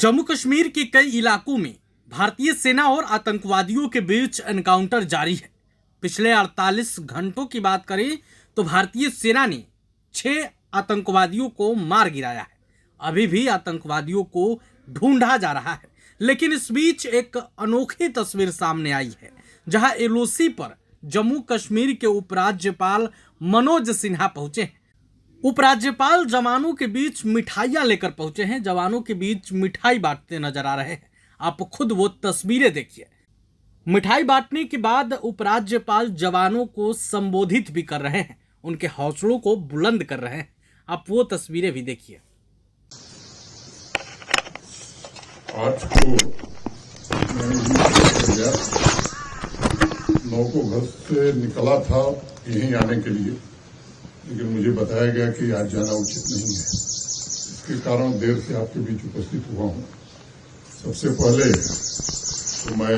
जम्मू कश्मीर के कई इलाकों में भारतीय सेना और आतंकवादियों के बीच एनकाउंटर जारी है। पिछले 48 घंटों की बात करें तो भारतीय सेना ने 6 आतंकवादियों को मार गिराया है। अभी भी आतंकवादियों को ढूंढा जा रहा है, लेकिन इस बीच एक अनोखी तस्वीर सामने आई है, जहां एलओसी पर जम्मू कश्मीर के उपराज्यपाल मनोज सिन्हा पहुंचे हैं। उपराज्यपाल जवानों के बीच मिठाइयां लेकर पहुंचे हैं, जवानों के बीच मिठाई बांटते नजर आ रहे हैं। आप खुद वो तस्वीरें देखिए। मिठाई बांटने के बाद उपराज्यपाल जवानों को संबोधित भी कर रहे हैं, उनके हौसलों को बुलंद कर रहे हैं। आप वो तस्वीरें भी देखिए। आज को मैंने 9 को घर से निकला था यहीं आने के लिए, लेकिन मुझे बताया गया कि आज जाना उचित नहीं है। इसके कारण देर से आपके बीच उपस्थित हुआ हूं। सबसे पहले तो मैं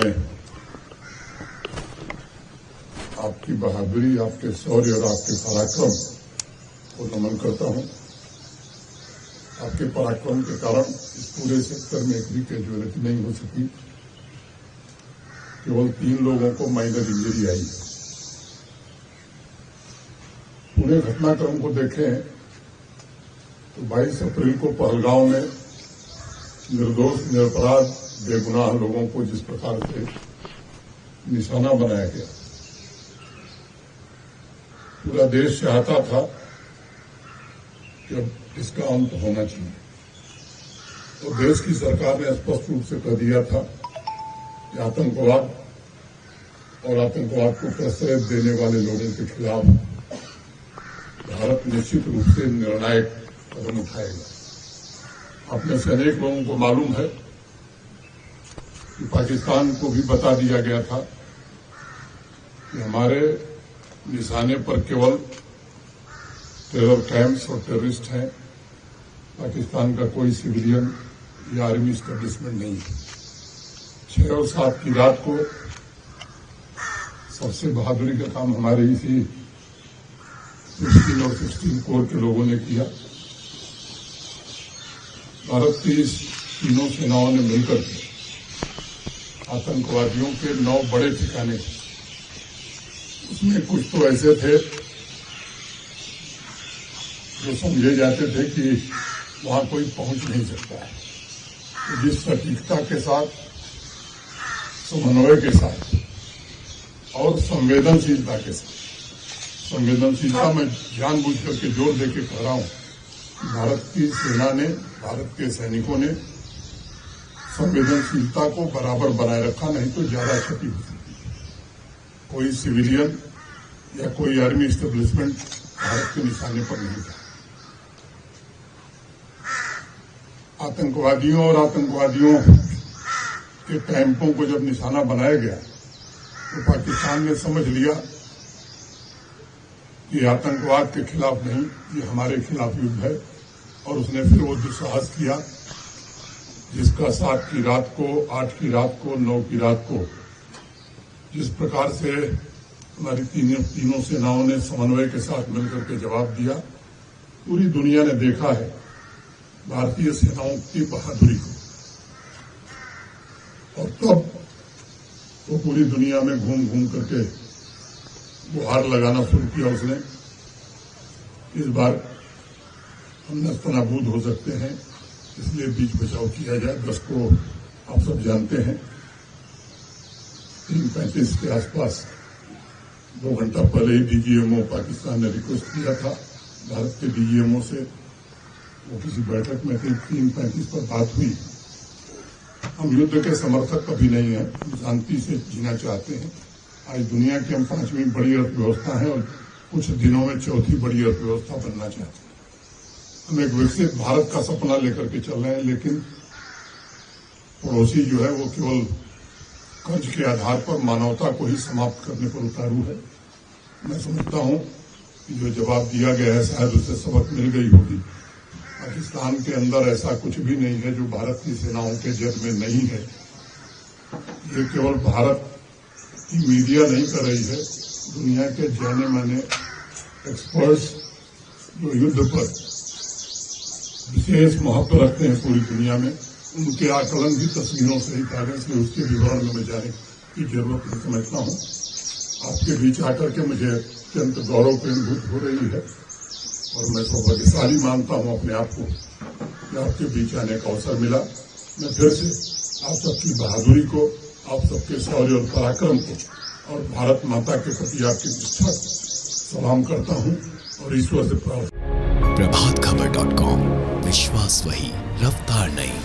आपकी बहादुरी, आपके शौर्य और आपके पराक्रम को नमन करता हूं। आपके पराक्रम के कारण इस पूरे सेक्टर में एक भी कैजुअलिटी नहीं हो सकी। केवल 3 लोगों को माइनर इंजरी आई है। पूरे घटनाक्रम को देखें तो 22 अप्रैल को पहलगांव में निर्दोष, निरपराध, बेगुनाह लोगों को जिस प्रकार से निशाना बनाया गया, पूरा देश चाहता था कि अब इसका अंत होना चाहिए। तो देश की सरकार ने स्पष्ट रूप से कह दिया था कि आतंकवाद और आतंकवाद को प्रश्रय देने वाले लोगों के खिलाफ भारत निश्चित रूप से निर्णायक कदम उठाएगा। आप में से अनेक लोगों को मालूम है कि पाकिस्तान को भी बता दिया गया था कि हमारे निशाने पर केवल टेरर कैंप्स और टेररिस्ट हैं। पाकिस्तान का कोई सिविलियन या आर्मी स्टैब्लिशमेंट नहीं है। 6 और 7 की रात को सबसे बहादुरी का काम हमारे इसी 16 और 16 कोर के लोगों ने किया। भारत की इस तीनों सेनाओं ने मिलकर आतंकवादियों के 9 बड़े ठिकाने, उसमें कुछ तो ऐसे थे जो समझे जाते थे कि वहां कोई पहुंच नहीं सकता है। तो जिस सटीकता के साथ, समन्वय के साथ और संवेदनशीलता के साथ, संवेदनशीलता में जानबूझ करके जोर देके कह रहा हूं कि भारत की सेना ने, भारत के सैनिकों ने संवेदनशीलता को बराबर बनाए रखा, नहीं तो ज्यादा क्षति हो सकती है। कोई सिविलियन या कोई आर्मी एस्टेब्लिशमेंट भारत के निशाने पर नहीं था। आतंकवादियों और आतंकवादियों के कैंपों को जब निशाना बनाया गया तो पाकिस्तान ने समझ लिया कि आतंकवाद के खिलाफ नहीं, ये हमारे खिलाफ युद्ध है। और उसने फिर वो दुस्साहस किया जिसका 7 की रात को, 8 की रात को, 9 की रात को जिस प्रकार से हमारी तीनों सेनाओं ने समन्वय के साथ मिलकर के जवाब दिया। पूरी दुनिया ने देखा है भारतीय सेनाओं की बहादुरी को, और तब वो पूरी दुनिया में घूम घूम करके गुहार लगाना शुरू किया उसने। इस बार हम नस्तनाबूद हो सकते हैं, इसलिए बीच बचाव किया जाए। 10 को आप सब जानते हैं 3:35 के आसपास, 2 घंटा पहले ही डीजीएमओ पाकिस्तान ने रिक्वेस्ट किया था भारत के डीजीएमओ से। वो किसी बैठक में थी, 3:35 पर बात हुई। हम युद्ध के समर्थक कभी नहीं हैं, हम शांति से जीना चाहते हैं। आज दुनिया की हम 5वीं बड़ी अर्थव्यवस्था है और कुछ दिनों में 4थी बड़ी अर्थव्यवस्था बनना चाहते हैं। हम एक विकसित भारत का सपना लेकर के चल रहे हैं, लेकिन पड़ोसी जो है वो केवल कर्ज के आधार पर मानवता को ही समाप्त करने पर उतारू है। मैं समझता हूं कि जो जवाब दिया गया है शायद उससे सबक मिल गई होगी। पाकिस्तान के अंदर ऐसा कुछ भी नहीं है जो भारत की सेनाओं के जद में नहीं है। ये केवल भारत की मीडिया नहीं कर रही है, दुनिया के जाने माने एक्सपर्ट्स जो युद्ध पर विशेष महत्व रखते हैं पूरी दुनिया में, उनके आकलन भी तस्वीरों से ही था, इसलिए उसके विवरण में मैं जाने की जरूरत नहीं समझता हूँ। आपके बीच आकर के मुझे अत्यंत गौरवपूर्ण हो रही है और मैं सौभाग्यशाली मानता हूँ अपने आप को कि आपके बीच आने का अवसर मिला। मैं फिर से आप सबकी बहादुरी को, आप सबके शौर्य और पराक्रम को और भारत माता के प्रति आपकी निष्ठा को सलाम करता हूँ और ईश्वर से प्रार्थना। प्रभातखबर.com, विश्वास वही, रफ्तार नहीं।